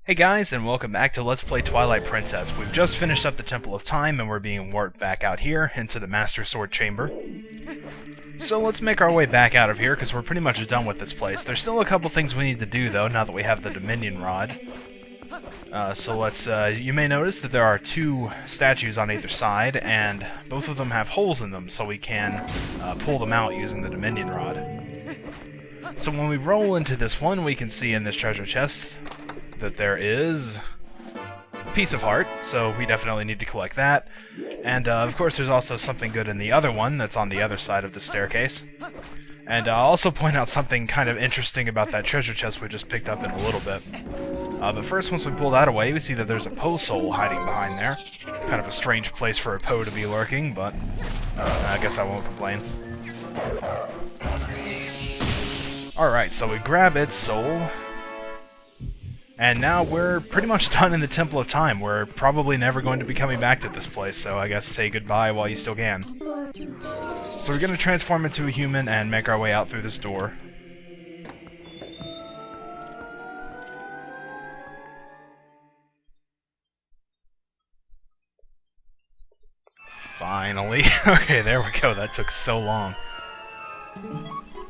Hey guys, and welcome back to Let's Play Twilight Princess. We've just finished up the Temple of Time, and we're being warped back out here into the Master Sword Chamber. So let's make our way back out of here, because we're pretty much done with this place. There's still a couple things we need to do, though, now that we have the Dominion Rod. You may notice that there are two statues on either side, and both of them have holes in them, so we can pull them out using the Dominion Rod. So when we roll into this one, we can see in this treasure chest that there is a piece of heart, so we definitely need to collect that. And of course there's also something good in the other one that's on the other side of the staircase. And I'll also point out something kind of interesting about that treasure chest we just picked up in a little bit. But first, once we pull that away, we see that there's a Poe soul hiding behind there. Kind of a strange place for a Poe to be lurking, but I guess I won't complain. Alright, so we grab its soul. And now we're pretty much done in the Temple of Time. We're probably never going to be coming back to this place, so I guess say goodbye while you still can. So we're going to transform into a human and make our way out through this door. Finally. Okay, there we go. That took so long.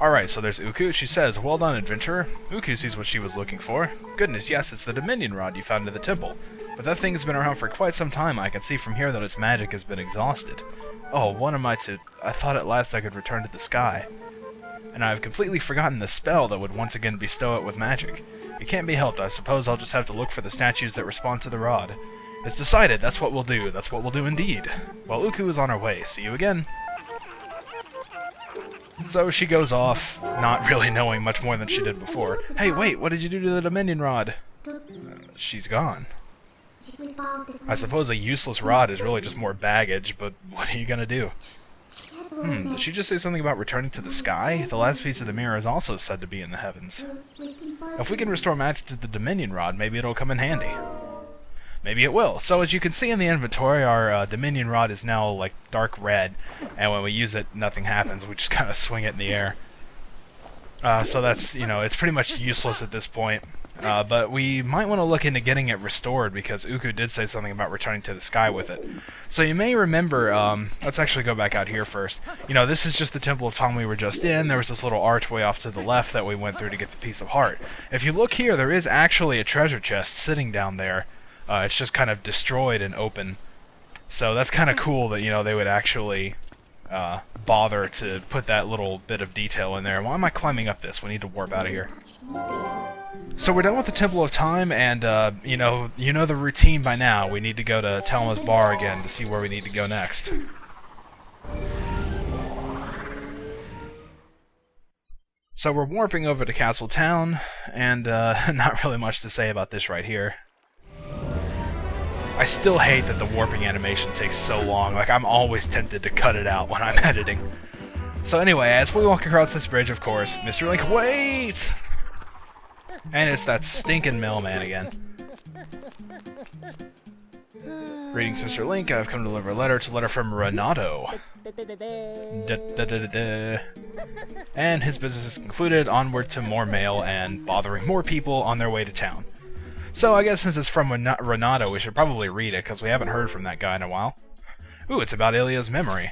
Alright, so there's Uku. She says, "Well done, adventurer." Uku sees what she was looking for. "Goodness, yes, it's the Dominion Rod you found in the temple. But that thing has been around for quite some time. I can see from here that its magic has been exhausted. Oh, what am I to... I thought at last I could return to the sky. And I have completely forgotten the spell that would once again bestow it with magic. It can't be helped. I suppose I'll just have to look for the statues that respond to the rod. It's decided. That's what we'll do. That's what we'll do indeed. Well, Uku is on her way. See you again." So she goes off, not really knowing much more than she did before. Hey, wait, what did you do to the Dominion Rod? She's gone. I suppose a useless rod is really just more baggage, but what are you gonna do? Did she just say something about returning to the sky? The last piece of the mirror is also said to be in the heavens. If we can restore magic to the Dominion Rod, maybe it'll come in handy. Maybe it will. So as you can see in the inventory, our Dominion Rod is now like dark red, and when we use it, nothing happens. We just kind of swing it in the air. So that's, you know, it's pretty much useless at this point. But we might want to look into getting it restored, because Uku did say something about returning to the sky with it. So you may remember, let's actually go back out here first. You know, this is just the Temple of Time we were just in. There was this little archway off to the left that we went through to get the piece of heart. If you look here, there is actually a treasure chest sitting down there. It's just kind of destroyed and open. So that's kind of cool that, you know, they would actually bother to put that little bit of detail in there. Why am I climbing up this? We need to warp out of here. So we're done with the Temple of Time, and you know the routine by now. We need to go to Telma's bar again to see where we need to go next. So we're warping over to Castle Town, and not really much to say about this right here. I still hate that the warping animation takes so long. Like, I'm always tempted to cut it out when I'm editing. So anyway, as we walk across this bridge, of course, Mr. Link, wait! And it's that stinking mailman again. "Greetings, Mr. Link. I've come to deliver a letter from Renato. And his business is concluded. Onward to more mail and bothering more people on their way to town." So I guess since it's from Renato, we should probably read it, because we haven't heard from that guy in a while. Ooh, it's about Ilya's memory.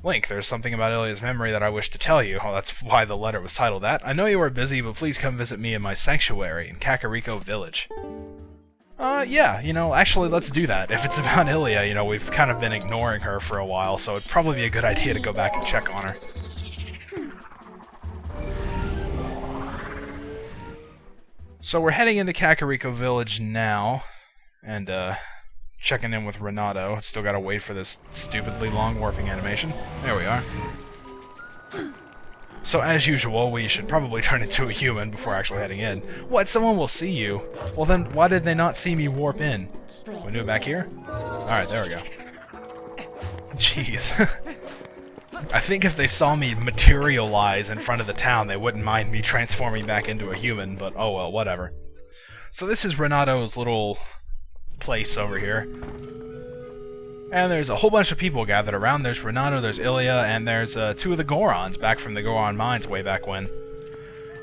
"Link, there's something about Ilya's memory that I wish to tell you." Oh, that's why the letter was titled that. "I know you are busy, but please come visit me in my sanctuary in Kakariko Village." Yeah, you know, actually let's do that. If it's about Ilya, you know, we've kind of been ignoring her for a while, so it'd probably be a good idea to go back and check on her. So we're heading into Kakariko Village now, and checking in with Renato. Still gotta wait for this stupidly long warping animation. There we are. So as usual, we should probably turn into a human before actually heading in. What? Someone will see you? Well then, why did they not see me warp in? Can we do it back here? Alright, there we go. Jeez. I think if they saw me materialize in front of the town, they wouldn't mind me transforming back into a human, but oh well, whatever. So this is Renato's little place over here. And there's a whole bunch of people gathered around. There's Renato, there's Ilya, and there's two of the Gorons back from the Goron mines way back when.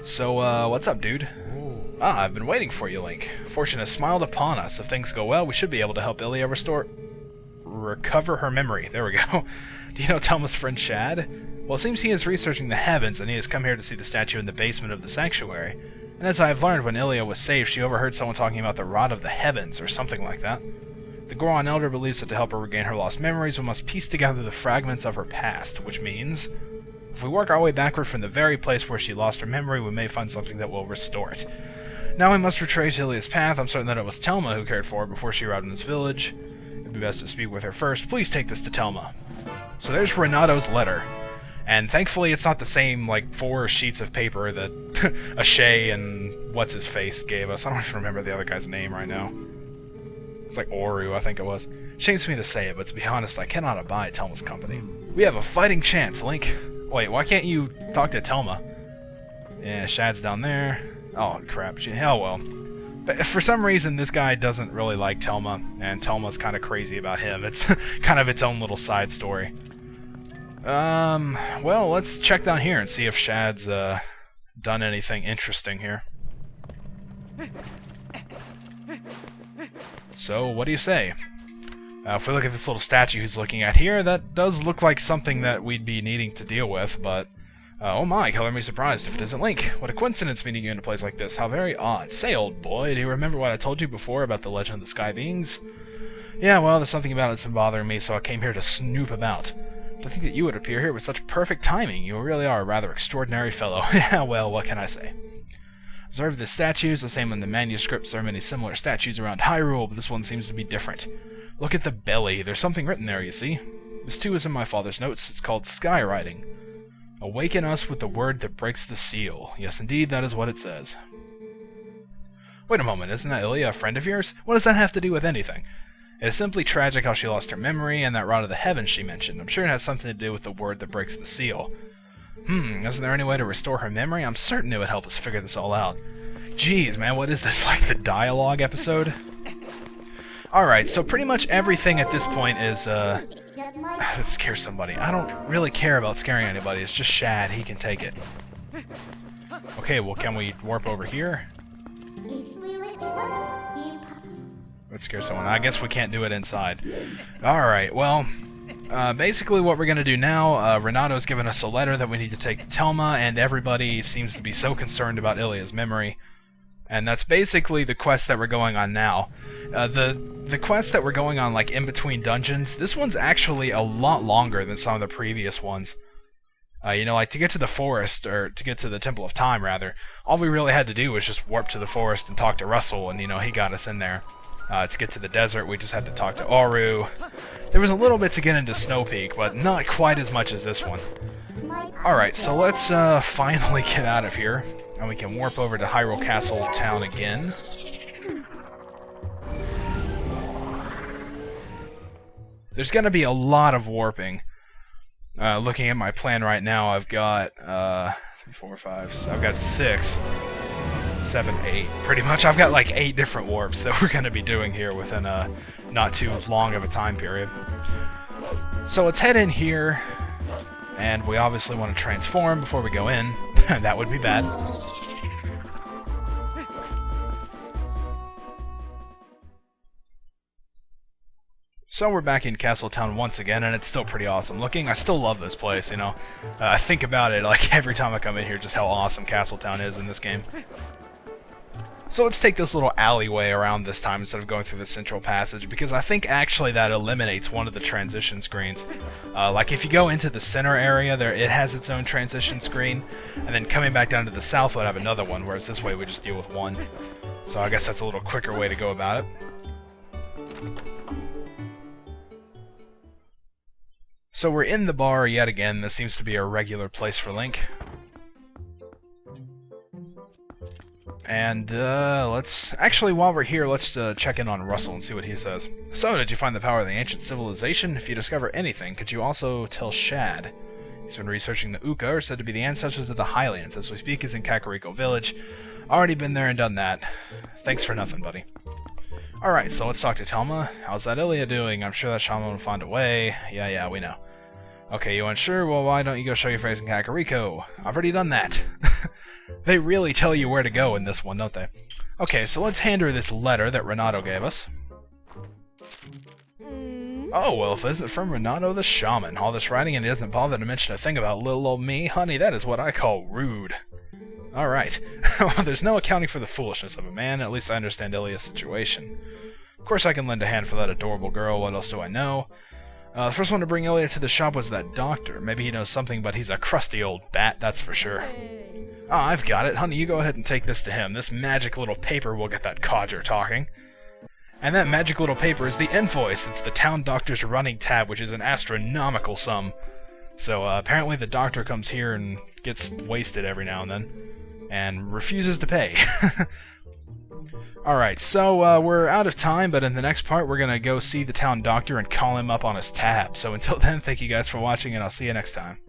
So, what's up, dude? Ah, I've been waiting for you, Link. Fortune has smiled upon us. If things go well, we should be able to help Ilia recover her memory. There we go. Do you know Telma's friend Shad? Well, it seems he is researching the heavens, and he has come here to see the statue in the basement of the sanctuary. And as I have learned, when Ilia was saved, she overheard someone talking about the Rod of the Heavens, or something like that. The Goron Elder believes that to help her regain her lost memories, we must piece together the fragments of her past, which means, if we work our way backward from the very place where she lost her memory, we may find something that will restore it. Now we must retrace Ilia's path. I'm certain that it was Telma who cared for her before she arrived in this village. It'd be best to speak with her first. Please take this to Telma. So there's Renato's letter. And thankfully it's not the same, like, 4 sheets of paper that Ashay and what's-his-face gave us. I don't even remember the other guy's name right now. It's like Oru, I think it was. Shames me to say it, but to be honest, I cannot abide Telma's company. We have a fighting chance, Link. Wait, why can't you talk to Telma? Yeah, Shad's down there. Oh, crap. Oh, well. But for some reason, this guy doesn't really like Telma, and Telma's kind of crazy about him. It's kind of its own little side story. Well, let's check down here and see if Shad's, done anything interesting here. So, what do you say? If we look at this little statue he's looking at here, that does look like something that we'd be needing to deal with, but... oh my, color me surprised if it isn't Link. What a coincidence meeting you in a place like this. How very odd. Say, old boy, do you remember what I told you before about the legend of the Sky Beings? Yeah, well, there's something about it that's been bothering me, so I came here to snoop about. To think that you would appear here with such perfect timing. You really are a rather extraordinary fellow. Yeah, well, what can I say? Observe the statues, the same in the manuscripts. There are many similar statues around Hyrule, but this one seems to be different. Look at the belly. There's something written there, you see. This too is in my father's notes. It's called Skywriting. Awaken us with the word that breaks the seal. Yes, indeed, that is what it says. Wait a moment, isn't that Ilia a friend of yours? What does that have to do with anything? It is simply tragic how she lost her memory and that Rod of the Heavens she mentioned. I'm sure it has something to do with the word that breaks the seal. Isn't there any way to restore her memory? I'm certain it would help us figure this all out. Jeez, man, what is this, like the dialogue episode? Alright, so pretty much everything at this point is, let's scare somebody. I don't really care about scaring anybody, it's just Shad, he can take it. Okay, well, can we warp over here? Let's scare someone. I guess we can't do it inside. Alright, well, basically what we're going to do now, Renato's given us a letter that we need to take to Telma, and everybody seems to be so concerned about Ilia's memory. And that's basically the quest that we're going on now. The quest that we're going on, like, in between dungeons, this one's actually a lot longer than some of the previous ones. You know, like, to get to the forest, or to get to the Temple of Time, rather, all we really had to do was just warp to the forest and talk to Russell, and, you know, he got us in there. To get to the desert, we just had to talk to Oru. There was a little bit to get into Snow Peak, but not quite as much as this one. Alright, so let's finally get out of here, and we can warp over to Hyrule Castle Town again. There's going to be a lot of warping. Looking at my plan right now, I've got 3, 4, 5, I've got 6, 7, 8. Pretty much, I've got like 8 different warps that we're going to be doing here within not too long of a time period. So let's head in here, and we obviously want to transform before we go in. That would be bad. So we're back in Castle Town once again, and it's still pretty awesome looking. I still love this place, you know. I think about it like every time I come in here, just how awesome Castle Town is in this game. So let's take this little alleyway around this time instead of going through the central passage, because I think actually that eliminates one of the transition screens. Like if you go into the center area, there it has its own transition screen, and then coming back down to the south would have another one, whereas this way we just deal with one. So I guess that's a little quicker way to go about it. So we're in the bar yet again. This seems to be a regular place for Link. And, let's... Actually, while we're here, let's check in on Russell and see what he says. So, did you find the power of the ancient civilization? If you discover anything, could you also tell Shad? He's been researching the Uka, are said to be the ancestors of the Highlands. As we speak, he's in Kakariko Village. Already been there and done that. Thanks for nothing, buddy. Alright, so let's talk to Telma. How's that Ilia doing? I'm sure that shaman will find a way. Yeah, we know. Okay, you unsure? Well, why don't you go show your face in Kakariko? I've already done that. They really tell you where to go in this one, don't they? Okay, so let's hand her this letter that Renato gave us. Oh, well, if it isn't from Renato the Shaman, all this writing and he doesn't bother to mention a thing about little old me, honey, that is what I call rude. Alright. Well, there's no accounting for the foolishness of a man, at least I understand Ilia's situation. Of course I can lend a hand for that adorable girl, what else do I know? The first one to bring Ilia to the shop was that doctor. Maybe he knows something, but he's a crusty old bat, that's for sure. Ah, I've got it. Honey, you go ahead and take this to him. This magic little paper will get that codger talking. And that magic little paper is the invoice. It's the town doctor's running tab, which is an astronomical sum. So apparently the doctor comes here and gets wasted every now and then, and refuses to pay. Alright, so we're out of time, but in the next part we're going to go see the town doctor and call him up on his tab. So until then, thank you guys for watching, and I'll see you next time.